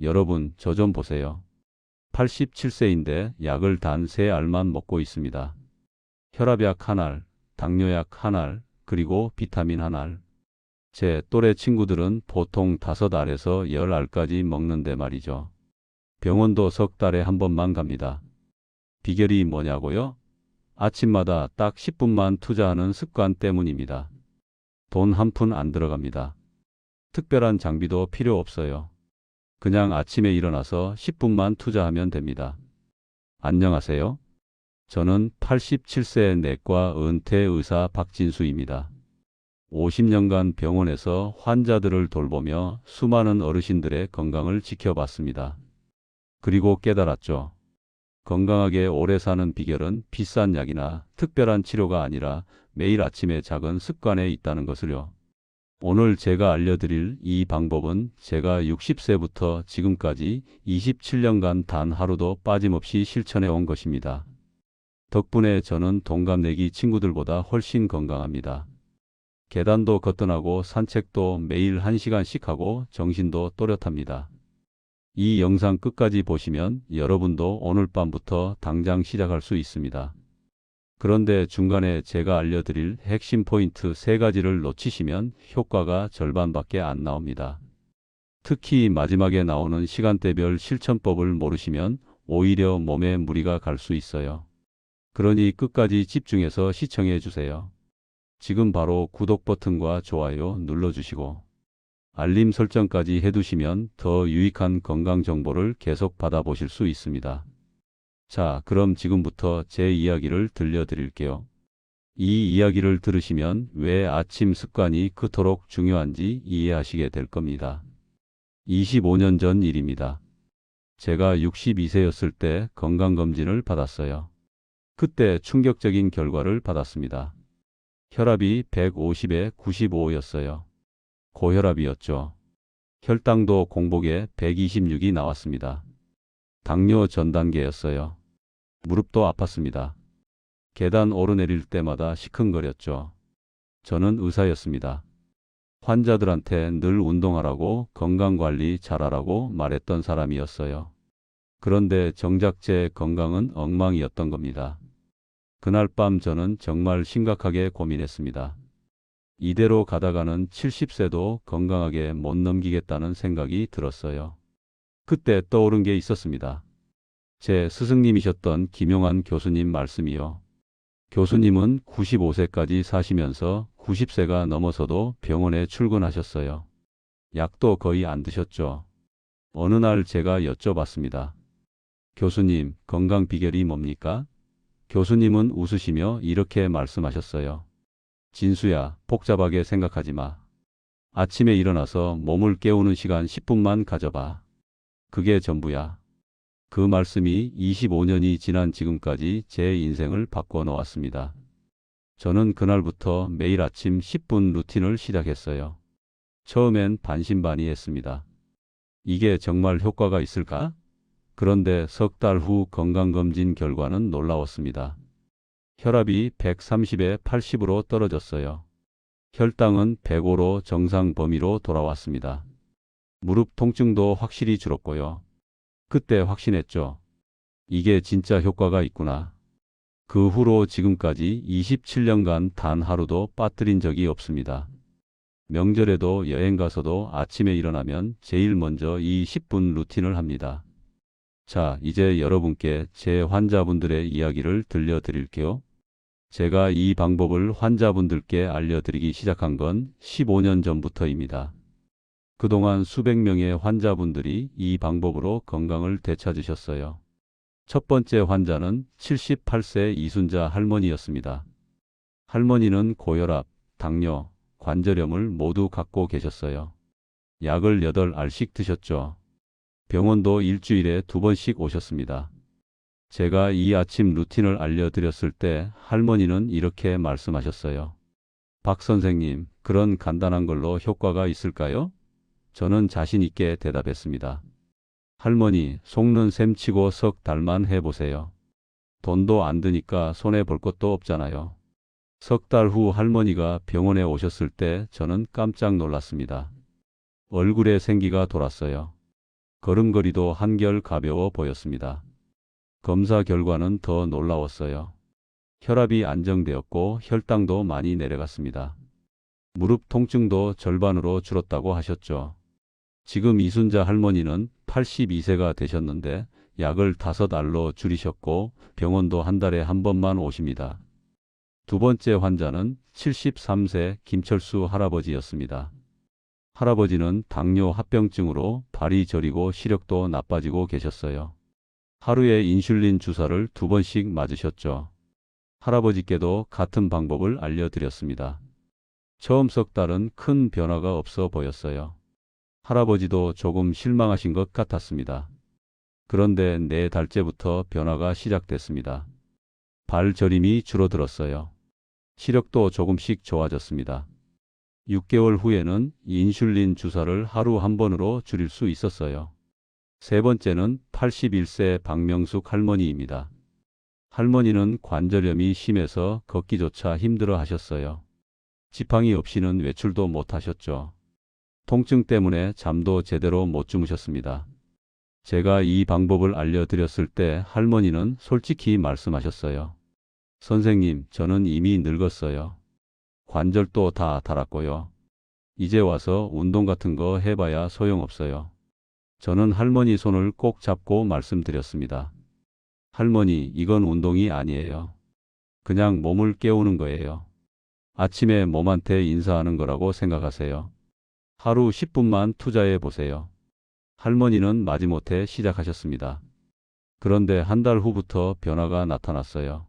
여러분, 저 좀 보세요. 87세인데 약을 단 3알만 먹고 있습니다. 혈압약 1알, 당뇨약 1알, 그리고 비타민 1알. 제 또래 친구들은 보통 5알에서 10알까지 먹는데 말이죠. 병원도 석 달에 한 번만 갑니다. 비결이 뭐냐고요? 아침마다 딱 10분만 투자하는 습관 때문입니다. 돈 한 푼 안 들어갑니다. 특별한 장비도 필요 없어요. 그냥 아침에 일어나서 10분만 투자하면 됩니다. 안녕하세요. 저는 87세 내과 은퇴 의사 박진수입니다. 50년간 병원에서 환자들을 돌보며 수많은 어르신들의 건강을 지켜봤습니다. 그리고 깨달았죠. 건강하게 오래 사는 비결은 비싼 약이나 특별한 치료가 아니라 매일 아침에 작은 습관에 있다는 것을요. 오늘 제가 알려드릴 이 방법은 제가 60세부터 지금까지 27년간 단 하루도 빠짐없이 실천해 온 것입니다. 덕분에 저는 동갑내기 친구들보다 훨씬 건강합니다. 계단도 거뜬하고 산책도 매일 1시간씩 하고 정신도 또렷합니다. 이 영상 끝까지 보시면 여러분도 오늘 밤부터 당장 시작할 수 있습니다. 그런데 중간에 제가 알려드릴 핵심 포인트 3가지를 놓치시면 효과가 절반밖에 안 나옵니다. 특히 마지막에 나오는 시간대별 실천법을 모르시면 오히려 몸에 무리가 갈 수 있어요. 그러니 끝까지 집중해서 시청해 주세요. 지금 바로 구독 버튼과 좋아요 눌러주시고 알림 설정까지 해두시면 더 유익한 건강 정보를 계속 받아보실 수 있습니다. 자, 그럼 지금부터 제 이야기를 들려드릴게요. 이 이야기를 들으시면 왜 아침 습관이 그토록 중요한지 이해하시게 될 겁니다. 25년 전 일입니다. 제가 62세였을 때 건강검진을 받았어요. 그때 충격적인 결과를 받았습니다. 혈압이 150에 95였어요. 고혈압이었죠. 혈당도 공복에 126이 나왔습니다. 당뇨 전 단계였어요. 무릎도 아팠습니다. 계단 오르내릴 때마다 시큰거렸죠. 저는 의사였습니다. 환자들한테 늘 운동하라고 건강관리 잘하라고 말했던 사람이었어요. 그런데 정작 제 건강은 엉망이었던 겁니다. 그날 밤 저는 정말 심각하게 고민했습니다. 이대로 가다가는 70세도 건강하게 못 넘기겠다는 생각이 들었어요. 그때 떠오른 게 있었습니다. 제 스승님이셨던 김용환 교수님 말씀이요. 교수님은 95세까지 사시면서 90세가 넘어서도 병원에 출근하셨어요. 약도 거의 안 드셨죠. 어느 날 제가 여쭤봤습니다. 교수님, 건강 비결이 뭡니까? 교수님은 웃으시며 이렇게 말씀하셨어요. 진수야, 복잡하게 생각하지 마. 아침에 일어나서 몸을 깨우는 시간 10분만 가져봐. 그게 전부야. 그 말씀이 25년이 지난 지금까지 제 인생을 바꿔 놓았습니다. 저는 그날부터 매일 아침 10분 루틴을 시작했어요. 처음엔 반신반의했습니다. 이게 정말 효과가 있을까? 그런데 석 달 후 건강검진 결과는 놀라웠습니다. 혈압이 130에 80으로 떨어졌어요. 혈당은 105로 정상 범위로 돌아왔습니다. 무릎 통증도 확실히 줄었고요. 그때 확신했죠. 이게 진짜 효과가 있구나. 그 후로 지금까지 27년간 단 하루도 빠뜨린 적이 없습니다. 명절에도 여행 가서도 아침에 일어나면 제일 먼저 이 10분 루틴을 합니다. 자, 이제 여러분께 제 환자분들의 이야기를 들려드릴게요. 제가 이 방법을 환자분들께 알려드리기 시작한 건 15년 전부터입니다. 그동안 수백 명의 환자분들이 이 방법으로 건강을 되찾으셨어요. 첫 번째 환자는 78세 이순자 할머니였습니다. 할머니는 고혈압, 당뇨, 관절염을 모두 갖고 계셨어요. 약을 8알씩 드셨죠. 병원도 일주일에 2번씩 오셨습니다. 제가 이 아침 루틴을 알려드렸을 때 할머니는 이렇게 말씀하셨어요. 박 선생님, 그런 간단한 걸로 효과가 있을까요? 저는 자신 있게 대답했습니다. 할머니, 속는 셈 치고 석 달만 해보세요. 돈도 안 드니까 손해 볼 것도 없잖아요. 석 달 후 할머니가 병원에 오셨을 때 저는 깜짝 놀랐습니다. 얼굴에 생기가 돌았어요. 걸음걸이도 한결 가벼워 보였습니다. 검사 결과는 더 놀라웠어요. 혈압이 안정되었고 혈당도 많이 내려갔습니다. 무릎 통증도 절반으로 줄었다고 하셨죠. 지금 이순자 할머니는 82세가 되셨는데 약을 5알로 줄이셨고 병원도 한 달에 한 번만 오십니다. 두 번째 환자는 73세 김철수 할아버지였습니다. 할아버지는 당뇨 합병증으로 발이 저리고 시력도 나빠지고 계셨어요. 하루에 인슐린 주사를 2번씩 맞으셨죠. 할아버지께도 같은 방법을 알려드렸습니다. 처음 석 달은 큰 변화가 없어 보였어요. 할아버지도 조금 실망하신 것 같았습니다. 그런데 4달째부터 변화가 시작됐습니다. 발 저림이 줄어들었어요. 시력도 조금씩 좋아졌습니다. 6개월 후에는 인슐린 주사를 하루 한 번으로 줄일 수 있었어요. 세 번째는 81세 박명숙 할머니입니다. 할머니는 관절염이 심해서 걷기조차 힘들어 하셨어요. 지팡이 없이는 외출도 못 하셨죠. 통증 때문에 잠도 제대로 못 주무셨습니다. 제가 이 방법을 알려드렸을 때 할머니는 솔직히 말씀하셨어요. 선생님, 저는 이미 늙었어요. 관절도 다 닳았고요. 이제 와서 운동 같은 거 해봐야 소용없어요. 저는 할머니 손을 꼭 잡고 말씀드렸습니다. 할머니, 이건 운동이 아니에요. 그냥 몸을 깨우는 거예요. 아침에 몸한테 인사하는 거라고 생각하세요. 하루 10분만 투자해 보세요. 할머니는 마지못해 시작하셨습니다. 그런데 한 달 후부터 변화가 나타났어요.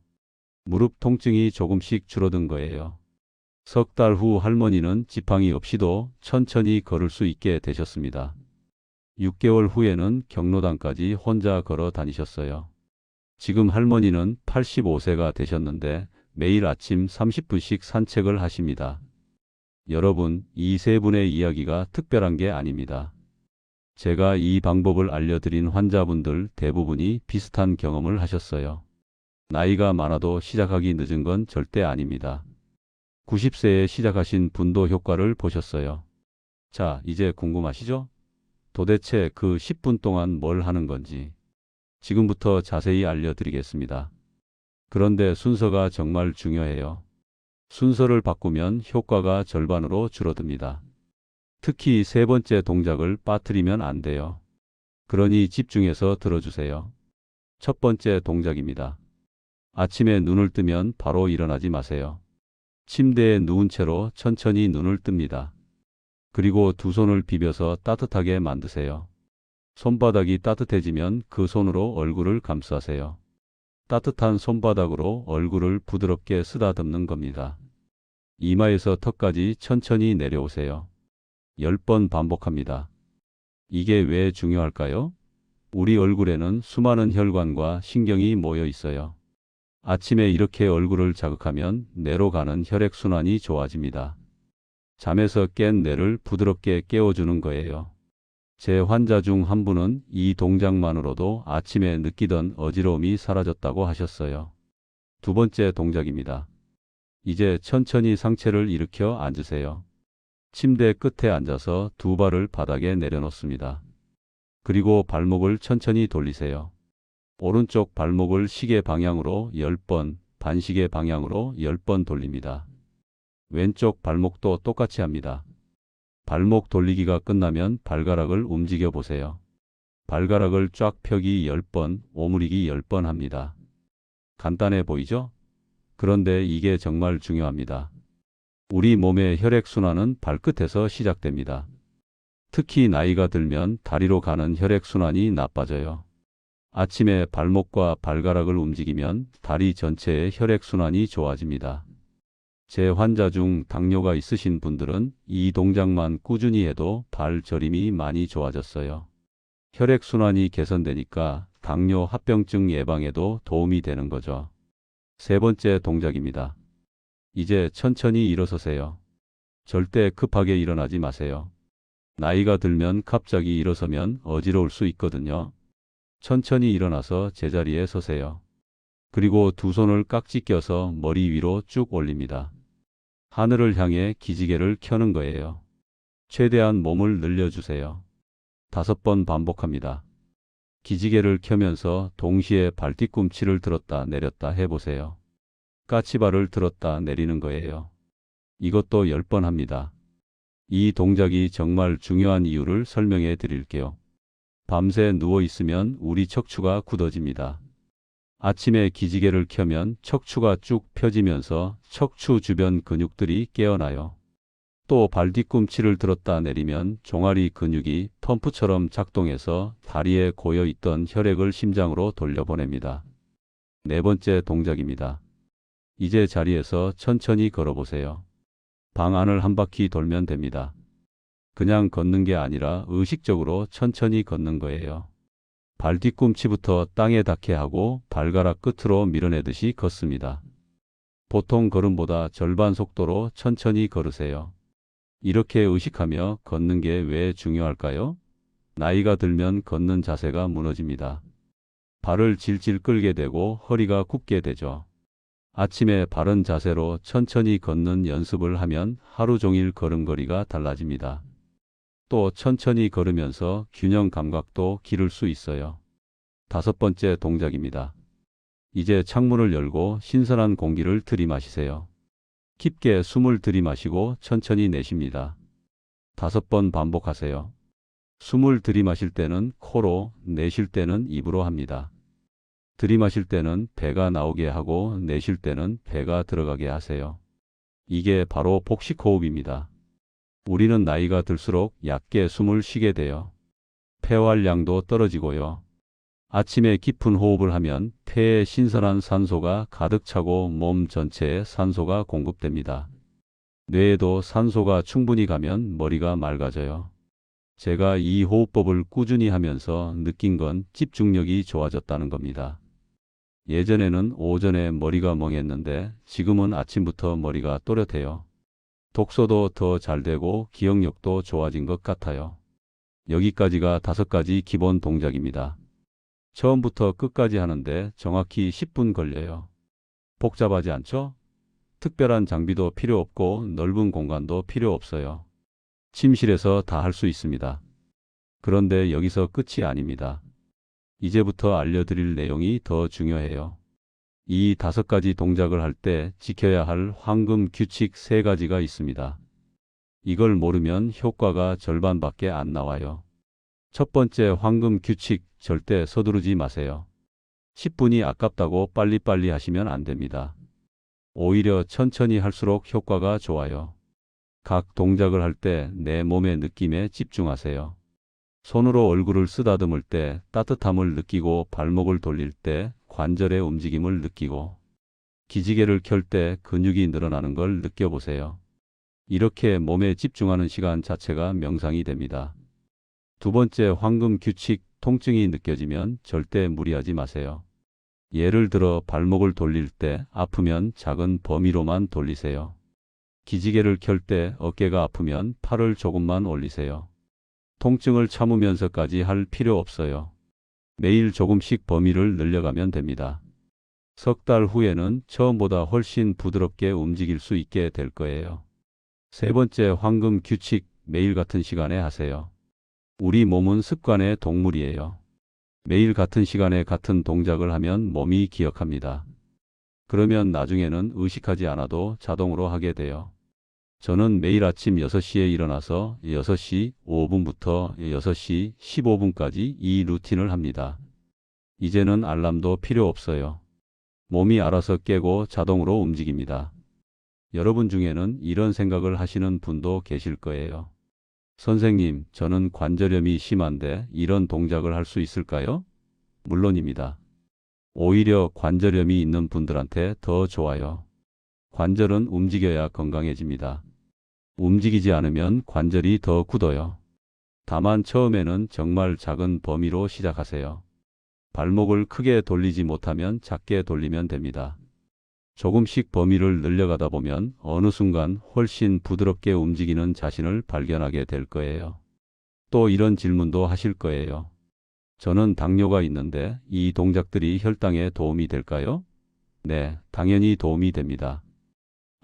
무릎 통증이 조금씩 줄어든 거예요. 석 달 후 할머니는 지팡이 없이도 천천히 걸을 수 있게 되셨습니다. 6개월 후에는 경로당까지 혼자 걸어 다니셨어요. 지금 할머니는 85세가 되셨는데 매일 아침 30분씩 산책을 하십니다. 여러분, 이 세 분의 이야기가 특별한 게 아닙니다. 제가 이 방법을 알려드린 환자분들 대부분이 비슷한 경험을 하셨어요. 나이가 많아도 시작하기 늦은 건 절대 아닙니다. 90세에 시작하신 분도 효과를 보셨어요. 자, 이제 궁금하시죠? 도대체 그 10분 동안 뭘 하는 건지 지금부터 자세히 알려드리겠습니다. 그런데 순서가 정말 중요해요. 순서를 바꾸면 효과가 절반으로 줄어듭니다. 특히 세 번째 동작을 빠뜨리면 안 돼요. 그러니 집중해서 들어주세요. 첫 번째 동작입니다. 아침에 눈을 뜨면 바로 일어나지 마세요. 침대에 누운 채로 천천히 눈을 뜹니다. 그리고 두 손을 비벼서 따뜻하게 만드세요. 손바닥이 따뜻해지면 그 손으로 얼굴을 감싸세요. 따뜻한 손바닥으로 얼굴을 부드럽게 쓰다듬는 겁니다. 이마에서 턱까지 천천히 내려오세요. 10번 반복합니다. 이게 왜 중요할까요? 우리 얼굴에는 수많은 혈관과 신경이 모여 있어요. 아침에 이렇게 얼굴을 자극하면 뇌로 가는 혈액순환이 좋아집니다. 잠에서 깬 뇌를 부드럽게 깨워주는 거예요. 제 환자 중 한 분은 이 동작만으로도 아침에 느끼던 어지러움이 사라졌다고 하셨어요. 두 번째 동작입니다. 이제 천천히 상체를 일으켜 앉으세요. 침대 끝에 앉아서 두 발을 바닥에 내려놓습니다. 그리고 발목을 천천히 돌리세요. 오른쪽 발목을 시계 방향으로 10번, 반시계 방향으로 10번 돌립니다. 왼쪽 발목도 똑같이 합니다. 발목 돌리기가 끝나면 발가락을 움직여 보세요. 발가락을 쫙 펴기 10번, 오므리기 10번 합니다. 간단해 보이죠? 그런데 이게 정말 중요합니다. 우리 몸의 혈액순환은 발끝에서 시작됩니다. 특히 나이가 들면 다리로 가는 혈액순환이 나빠져요. 아침에 발목과 발가락을 움직이면 다리 전체의 혈액순환이 좋아집니다. 제 환자 중 당뇨가 있으신 분들은 이 동작만 꾸준히 해도 발 저림이 많이 좋아졌어요. 혈액순환이 개선되니까 당뇨 합병증 예방에도 도움이 되는 거죠. 세 번째 동작입니다. 이제 천천히 일어서세요. 절대 급하게 일어나지 마세요. 나이가 들면 갑자기 일어서면 어지러울 수 있거든요. 천천히 일어나서 제자리에 서세요. 그리고 두 손을 깍지 껴서 머리 위로 쭉 올립니다. 하늘을 향해 기지개를 켜는 거예요. 최대한 몸을 늘려주세요. 5번 반복합니다. 기지개를 켜면서 동시에 발 뒤꿈치를 들었다 내렸다 해보세요. 까치발을 들었다 내리는 거예요. 이것도 10번 합니다. 이 동작이 정말 중요한 이유를 설명해 드릴게요. 밤새 누워 있으면 우리 척추가 굳어집니다. 아침에 기지개를 켜면 척추가 쭉 펴지면서 척추 주변 근육들이 깨어나요. 또 발 뒤꿈치를 들었다 내리면 종아리 근육이 펌프처럼 작동해서 다리에 고여 있던 혈액을 심장으로 돌려보냅니다. 4번째 동작입니다. 이제 자리에서 천천히 걸어보세요. 방 안을 한 바퀴 돌면 됩니다. 그냥 걷는 게 아니라 의식적으로 천천히 걷는 거예요. 발 뒤꿈치부터 땅에 닿게 하고 발가락 끝으로 밀어내듯이 걷습니다. 보통 걸음보다 절반 속도로 천천히 걸으세요. 이렇게 의식하며 걷는 게 왜 중요할까요? 나이가 들면 걷는 자세가 무너집니다. 발을 질질 끌게 되고 허리가 굽게 되죠. 아침에 바른 자세로 천천히 걷는 연습을 하면 하루 종일 걸음걸이가 달라집니다. 또 천천히 걸으면서 균형 감각도 기를 수 있어요. 5번째 동작입니다. 이제 창문을 열고 신선한 공기를 들이마시세요. 깊게 숨을 들이마시고 천천히 내쉽니다. 5번 반복하세요. 숨을 들이마실 때는 코로, 내쉴 때는 입으로 합니다. 들이마실 때는 배가 나오게 하고 내쉴 때는 배가 들어가게 하세요. 이게 바로 복식호흡입니다. 우리는 나이가 들수록 얕게 숨을 쉬게 돼요. 폐활량도 떨어지고요. 아침에 깊은 호흡을 하면 폐에 신선한 산소가 가득 차고 몸 전체에 산소가 공급됩니다. 뇌에도 산소가 충분히 가면 머리가 맑아져요. 제가 이 호흡법을 꾸준히 하면서 느낀 건 집중력이 좋아졌다는 겁니다. 예전에는 오전에 머리가 멍했는데 지금은 아침부터 머리가 또렷해요. 독서도 더 잘 되고 기억력도 좋아진 것 같아요. 여기까지가 5가지 기본 동작입니다. 처음부터 끝까지 하는데 정확히 10분 걸려요. 복잡하지 않죠? 특별한 장비도 필요 없고 넓은 공간도 필요 없어요. 침실에서 다 할 수 있습니다. 그런데 여기서 끝이 아닙니다. 이제부터 알려드릴 내용이 더 중요해요. 이 5가지 동작을 할 때 지켜야 할 황금 규칙 3가지가 있습니다. 이걸 모르면 효과가 절반밖에 안 나와요. 첫 번째 황금 규칙, 절대 서두르지 마세요. 10분이 아깝다고 빨리빨리 하시면 안 됩니다. 오히려 천천히 할수록 효과가 좋아요. 각 동작을 할 때 내 몸의 느낌에 집중하세요. 손으로 얼굴을 쓰다듬을 때 따뜻함을 느끼고 발목을 돌릴 때 관절의 움직임을 느끼고 기지개를 켤 때 근육이 늘어나는 걸 느껴보세요. 이렇게 몸에 집중하는 시간 자체가 명상이 됩니다. 2번째 황금 규칙, 통증이 느껴지면 절대 무리하지 마세요. 예를 들어 발목을 돌릴 때 아프면 작은 범위로만 돌리세요. 기지개를 켤 때 어깨가 아프면 팔을 조금만 올리세요. 통증을 참으면서까지 할 필요 없어요. 매일 조금씩 범위를 늘려가면 됩니다. 석 달 후에는 처음보다 훨씬 부드럽게 움직일 수 있게 될 거예요. 3번째 황금 규칙, 매일 같은 시간에 하세요. 우리 몸은 습관의 동물이에요. 매일 같은 시간에 같은 동작을 하면 몸이 기억합니다. 그러면 나중에는 의식하지 않아도 자동으로 하게 돼요. 저는 매일 아침 6시에 일어나서 6시 5분부터 6시 15분까지 이 루틴을 합니다. 이제는 알람도 필요 없어요. 몸이 알아서 깨고 자동으로 움직입니다. 여러분 중에는 이런 생각을 하시는 분도 계실 거예요. 선생님, 저는 관절염이 심한데 이런 동작을 할 수 있을까요? 물론입니다. 오히려 관절염이 있는 분들한테 더 좋아요. 관절은 움직여야 건강해집니다. 움직이지 않으면 관절이 더 굳어요. 다만 처음에는 정말 작은 범위로 시작하세요. 발목을 크게 돌리지 못하면 작게 돌리면 됩니다. 조금씩 범위를 늘려가다 보면 어느 순간 훨씬 부드럽게 움직이는 자신을 발견하게 될 거예요. 또 이런 질문도 하실 거예요. 저는 당뇨가 있는데 이 동작들이 혈당에 도움이 될까요? 네, 당연히 도움이 됩니다.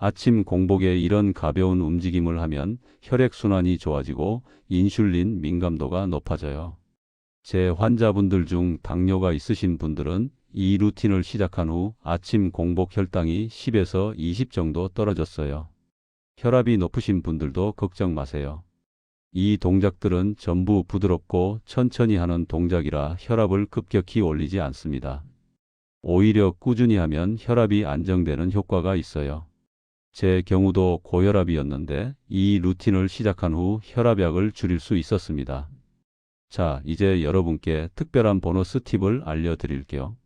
아침 공복에 이런 가벼운 움직임을 하면 혈액순환이 좋아지고 인슐린 민감도가 높아져요. 제 환자분들 중 당뇨가 있으신 분들은 이 루틴을 시작한 후 아침 공복 혈당이 10에서 20 정도 떨어졌어요. 혈압이 높으신 분들도 걱정 마세요. 이 동작들은 전부 부드럽고 천천히 하는 동작이라 혈압을 급격히 올리지 않습니다. 오히려 꾸준히 하면 혈압이 안정되는 효과가 있어요. 제 경우도 고혈압이었는데 이 루틴을 시작한 후 혈압약을 줄일 수 있었습니다. 자, 이제 여러분께 특별한 보너스 팁을 알려드릴게요.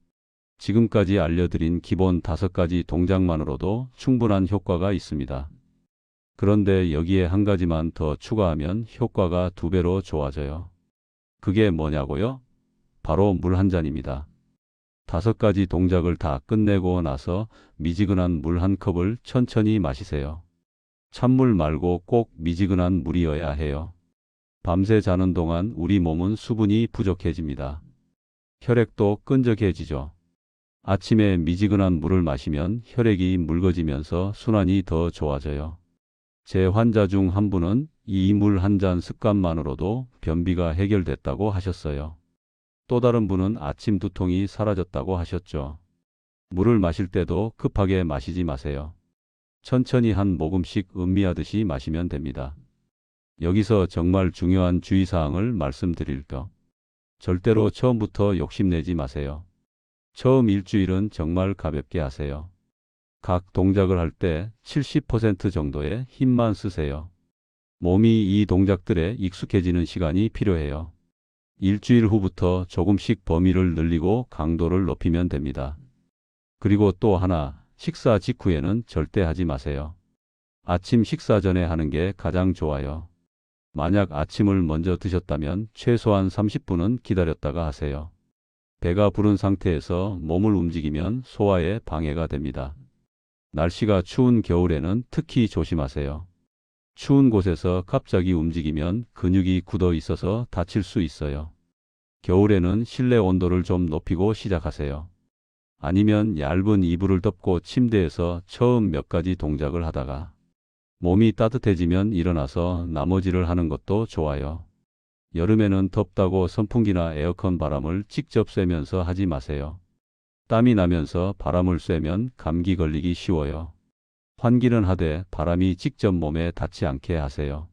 지금까지 알려드린 기본 5가지 동작만으로도 충분한 효과가 있습니다. 그런데 여기에 한 가지만 더 추가하면 효과가 2배로 좋아져요. 그게 뭐냐고요? 바로 물 한 잔입니다. 5가지 동작을 다 끝내고 나서 미지근한 물 한 컵을 천천히 마시세요. 찬물 말고 꼭 미지근한 물이어야 해요. 밤새 자는 동안 우리 몸은 수분이 부족해집니다. 혈액도 끈적해지죠. 아침에 미지근한 물을 마시면 혈액이 묽어지면서 순환이 더 좋아져요. 제 환자 중 한 분은 이 물 한 잔 습관만으로도 변비가 해결됐다고 하셨어요. 또 다른 분은 아침 두통이 사라졌다고 하셨죠. 물을 마실 때도 급하게 마시지 마세요. 천천히 한 모금씩 음미하듯이 마시면 됩니다. 여기서 정말 중요한 주의사항을 말씀드릴게요. 절대로 처음부터 욕심내지 마세요. 처음 일주일은 정말 가볍게 하세요. 각 동작을 할 때 70% 정도의 힘만 쓰세요. 몸이 이 동작들에 익숙해지는 시간이 필요해요. 일주일 후부터 조금씩 범위를 늘리고 강도를 높이면 됩니다. 그리고 또 하나, 식사 직후에는 절대 하지 마세요. 아침 식사 전에 하는 게 가장 좋아요. 만약 아침을 먼저 드셨다면 최소한 30분은 기다렸다가 하세요. 배가 부른 상태에서 몸을 움직이면 소화에 방해가 됩니다. 날씨가 추운 겨울에는 특히 조심하세요. 추운 곳에서 갑자기 움직이면 근육이 굳어 있어서 다칠 수 있어요. 겨울에는 실내 온도를 좀 높이고 시작하세요. 아니면 얇은 이불을 덮고 침대에서 처음 몇 가지 동작을 하다가 몸이 따뜻해지면 일어나서 나머지를 하는 것도 좋아요. 여름에는 덥다고 선풍기나 에어컨 바람을 직접 쐬면서 하지 마세요. 땀이 나면서 바람을 쐬면 감기 걸리기 쉬워요. 환기는 하되 바람이 직접 몸에 닿지 않게 하세요.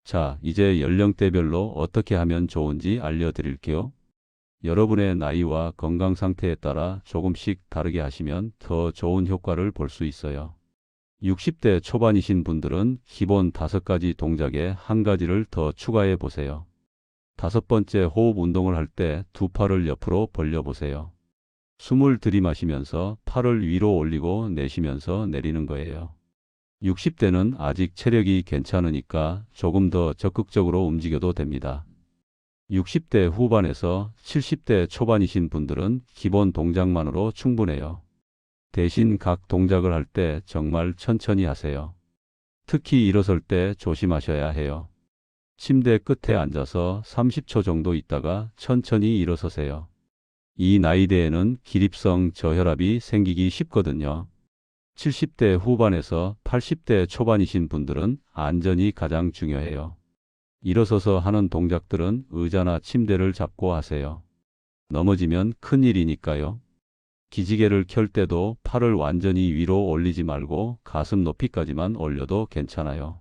자, 이제 연령대별로 어떻게 하면 좋은지 알려드릴게요. 여러분의 나이와 건강 상태에 따라 조금씩 다르게 하시면 더 좋은 효과를 볼 수 있어요. 60대 초반이신 분들은 기본 5가지 동작에 한 가지를 더 추가해 보세요. 5번째 호흡 운동을 할 때 두 팔을 옆으로 벌려 보세요. 숨을 들이마시면서 팔을 위로 올리고 내쉬면서 내리는 거예요. 60대는 아직 체력이 괜찮으니까 조금 더 적극적으로 움직여도 됩니다. 60대 후반에서 70대 초반이신 분들은 기본 동작만으로 충분해요. 대신 각 동작을 할 때 정말 천천히 하세요. 특히 일어설 때 조심하셔야 해요. 침대 끝에 앉아서 30초 정도 있다가 천천히 일어서세요. 이 나이대에는 기립성 저혈압이 생기기 쉽거든요. 70대 후반에서 80대 초반이신 분들은 안전이 가장 중요해요. 일어서서 하는 동작들은 의자나 침대를 잡고 하세요. 넘어지면 큰일이니까요. 기지개를 켤 때도 팔을 완전히 위로 올리지 말고 가슴 높이까지만 올려도 괜찮아요.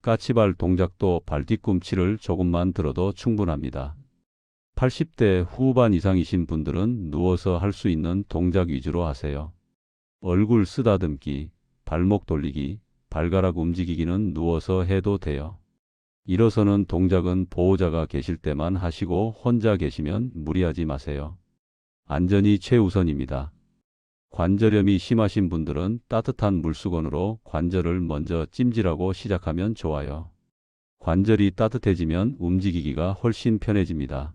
까치발 동작도 발 뒤꿈치를 조금만 들어도 충분합니다. 80대 후반 이상이신 분들은 누워서 할 수 있는 동작 위주로 하세요. 얼굴 쓰다듬기, 발목 돌리기, 발가락 움직이기는 누워서 해도 돼요. 일어서는 동작은 보호자가 계실 때만 하시고 혼자 계시면 무리하지 마세요. 안전이 최우선입니다. 관절염이 심하신 분들은 따뜻한 물수건으로 관절을 먼저 찜질하고 시작하면 좋아요. 관절이 따뜻해지면 움직이기가 훨씬 편해집니다.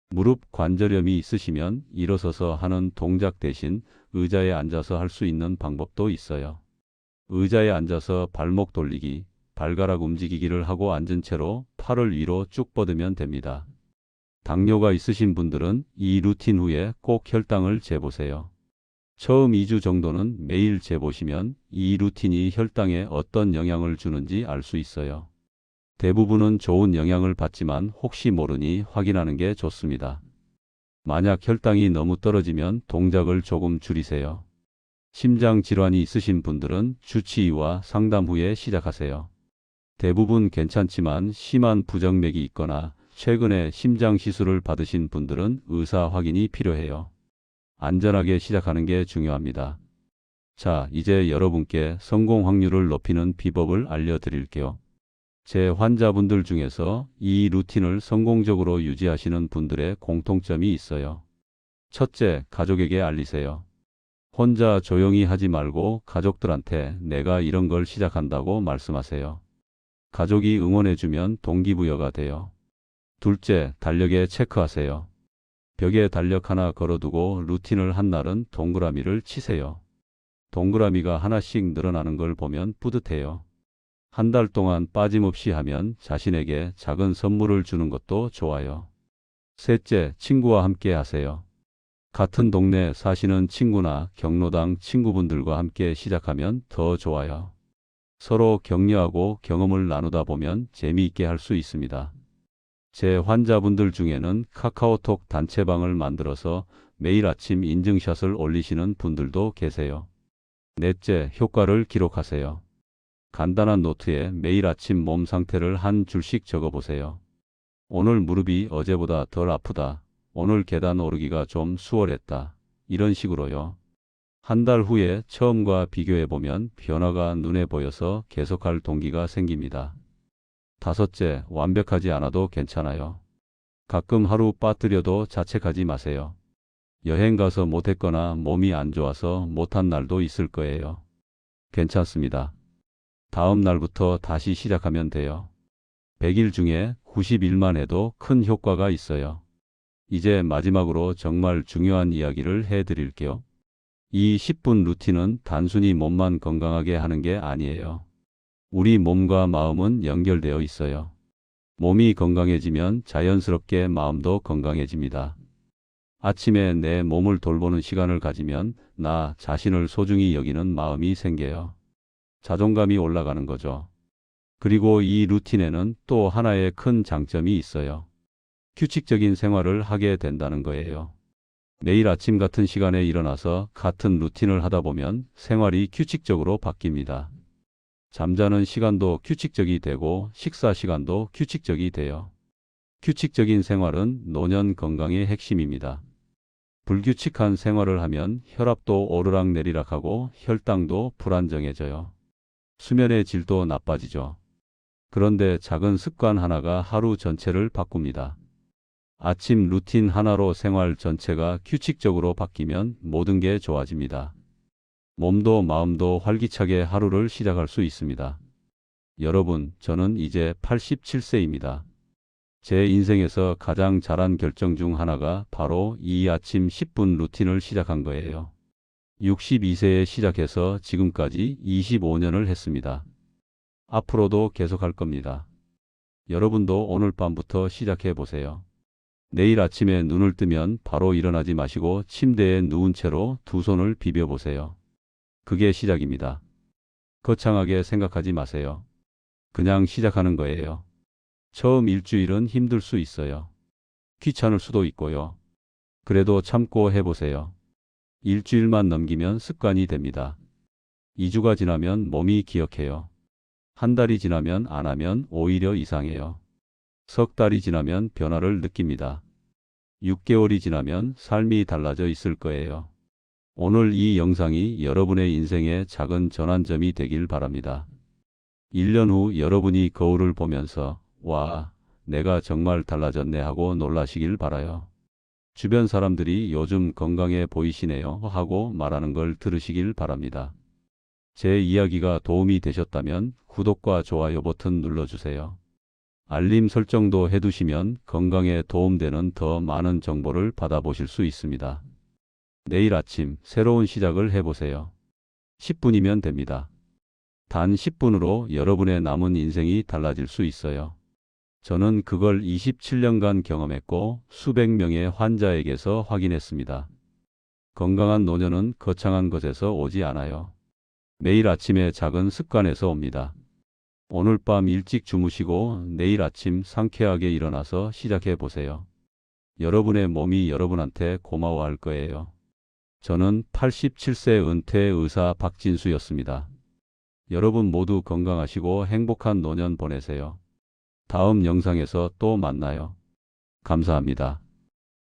무릎 관절염이 있으시면 일어서서 하는 동작 대신 의자에 앉아서 할 수 있는 방법도 있어요. 의자에 앉아서 발목 돌리기, 발가락 움직이기를 하고 앉은 채로 팔을 위로 쭉 뻗으면 됩니다. 당뇨가 있으신 분들은 이 루틴 후에 꼭 혈당을 재보세요. 처음 2주 정도는 매일 재보시면 이 루틴이 혈당에 어떤 영향을 주는지 알 수 있어요. 대부분은 좋은 영향을 받지만 혹시 모르니 확인하는 게 좋습니다. 만약 혈당이 너무 떨어지면 동작을 조금 줄이세요. 심장 질환이 있으신 분들은 주치의와 상담 후에 시작하세요. 대부분 괜찮지만 심한 부정맥이 있거나 최근에 심장 시술을 받으신 분들은 의사 확인이 필요해요. 안전하게 시작하는 게 중요합니다. 자, 이제 여러분께 성공 확률을 높이는 비법을 알려드릴게요. 제 환자분들 중에서 이 루틴을 성공적으로 유지하시는 분들의 공통점이 있어요. 첫째, 가족에게 알리세요. 혼자 조용히 하지 말고 가족들한테 내가 이런 걸 시작한다고 말씀하세요. 가족이 응원해주면 동기부여가 돼요. 둘째, 달력에 체크하세요. 벽에 달력 하나 걸어두고 루틴을 한 날은 동그라미를 치세요. 동그라미가 하나씩 늘어나는 걸 보면 뿌듯해요. 한 달 동안 빠짐없이 하면 자신에게 작은 선물을 주는 것도 좋아요. 셋째, 친구와 함께 하세요. 같은 동네 사시는 친구나 경로당 친구분들과 함께 시작하면 더 좋아요. 서로 격려하고 경험을 나누다 보면 재미있게 할 수 있습니다. 제 환자분들 중에는 카카오톡 단체방을 만들어서 매일 아침 인증샷을 올리시는 분들도 계세요. 넷째, 효과를 기록하세요. 간단한 노트에 매일 아침 몸 상태를 한 줄씩 적어보세요. 오늘 무릎이 어제보다 덜 아프다. 오늘 계단 오르기가 좀 수월했다. 이런 식으로요. 한 달 후에 처음과 비교해보면 변화가 눈에 보여서 계속할 동기가 생깁니다. 다섯째, 완벽하지 않아도 괜찮아요. 가끔 하루 빠뜨려도 자책하지 마세요. 여행 가서 못했거나 몸이 안 좋아서 못한 날도 있을 거예요. 괜찮습니다. 다음 날부터 다시 시작하면 돼요. 100일 중에 90일만 해도 큰 효과가 있어요. 이제 마지막으로 정말 중요한 이야기를 해드릴게요. 이 10분 루틴은 단순히 몸만 건강하게 하는 게 아니에요. 우리 몸과 마음은 연결되어 있어요. 몸이 건강해지면 자연스럽게 마음도 건강해집니다. 아침에 내 몸을 돌보는 시간을 가지면 나 자신을 소중히 여기는 마음이 생겨요. 자존감이 올라가는 거죠. 그리고 이 루틴에는 또 하나의 큰 장점이 있어요. 규칙적인 생활을 하게 된다는 거예요. 매일 아침 같은 시간에 일어나서 같은 루틴을 하다 보면 생활이 규칙적으로 바뀝니다. 잠자는 시간도 규칙적이 되고 식사 시간도 규칙적이 돼요. 규칙적인 생활은 노년 건강의 핵심입니다. 불규칙한 생활을 하면 혈압도 오르락내리락하고 혈당도 불안정해져요. 수면의 질도 나빠지죠. 그런데 작은 습관 하나가 하루 전체를 바꿉니다. 아침 루틴 하나로 생활 전체가 규칙적으로 바뀌면 모든 게 좋아집니다. 몸도 마음도 활기차게 하루를 시작할 수 있습니다. 여러분, 저는 이제 87세입니다. 제 인생에서 가장 잘한 결정 중 하나가 바로 이 아침 10분 루틴을 시작한 거예요. 62세에 시작해서 지금까지 25년을 했습니다. 앞으로도 계속할 겁니다. 여러분도 오늘 밤부터 시작해 보세요. 내일 아침에 눈을 뜨면 바로 일어나지 마시고 침대에 누운 채로 두 손을 비벼 보세요. 그게 시작입니다. 거창하게 생각하지 마세요. 그냥 시작하는 거예요. 처음 일주일은 힘들 수 있어요. 귀찮을 수도 있고요. 그래도 참고 해보세요. 일주일만 넘기면 습관이 됩니다. 2주가 지나면 몸이 기억해요. 한 달이 지나면 안 하면 오히려 이상해요. 석 달이 지나면 변화를 느낍니다. 6개월이 지나면 삶이 달라져 있을 거예요. 오늘 이 영상이 여러분의 인생의 작은 전환점이 되길 바랍니다. 1년 후 여러분이 거울을 보면서 와, 내가 정말 달라졌네 하고 놀라시길 바라요. 주변 사람들이 요즘 건강해 보이시네요 하고 말하는 걸 들으시길 바랍니다. 제 이야기가 도움이 되셨다면 구독과 좋아요 버튼 눌러주세요. 알림 설정도 해두시면 건강에 도움되는 더 많은 정보를 받아보실 수 있습니다. 내일 아침 새로운 시작을 해보세요. 10분이면 됩니다. 단 10분으로 여러분의 남은 인생이 달라질 수 있어요. 저는 그걸 27년간 경험했고 수백 명의 환자에게서 확인했습니다. 건강한 노년은 거창한 것에서 오지 않아요. 매일 아침에 작은 습관에서 옵니다. 오늘 밤 일찍 주무시고 내일 아침 상쾌하게 일어나서 시작해 보세요. 여러분의 몸이 여러분한테 고마워할 거예요. 저는 87세 은퇴 의사 박진수였습니다. 여러분 모두 건강하시고 행복한 노년 보내세요. 다음 영상에서 또 만나요. 감사합니다.